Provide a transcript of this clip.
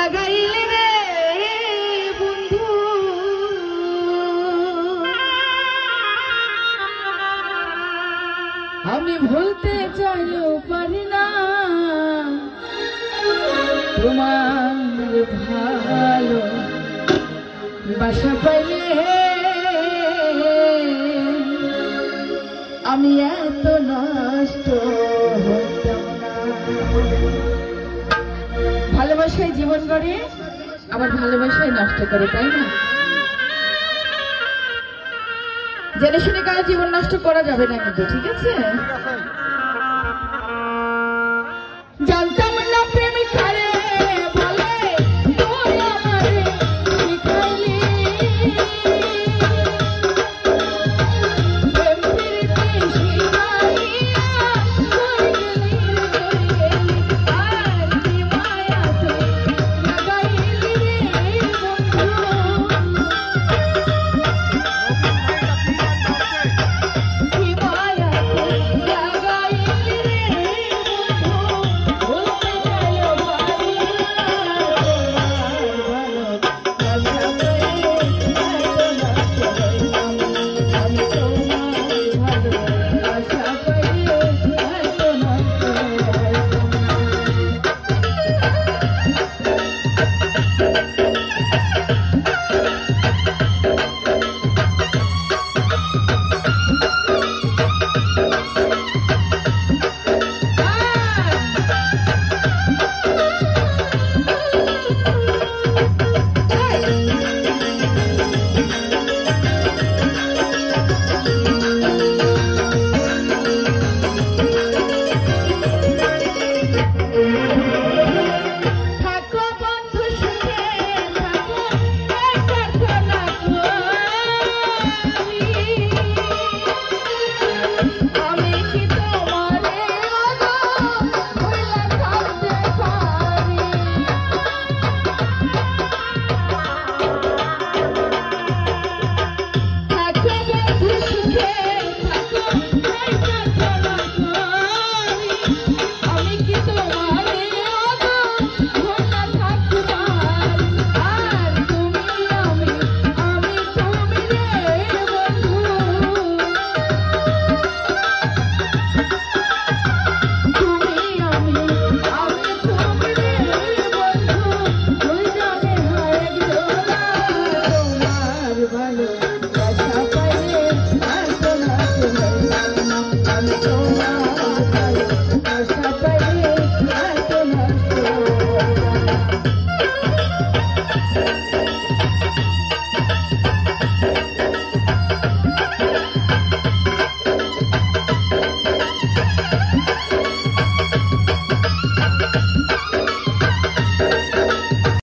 লাগাইলে রে বন্ধু আমি ভুলতে চাইলেও পারি না তোমার ভালো বাসা পাইলে আমি এত নষ্ট হতাম না। ভালোবাসায় জীবন গড়ে আবার ভালোবাসায় নষ্ট করে, তাই না? জেনে শুনে কারো জীবন নষ্ট করা যাবে না কিন্তু, ঠিক আছে? জানতাম না প্রেমিক কারে বলে তুই আমারে শিখাইলি প্রেম প্রীতি শিখাইয়া কই গেলি আর কি মায়া তুই লাগাইলি রে বন্ধু কি মায়া তুই লাগাইলি রে I'm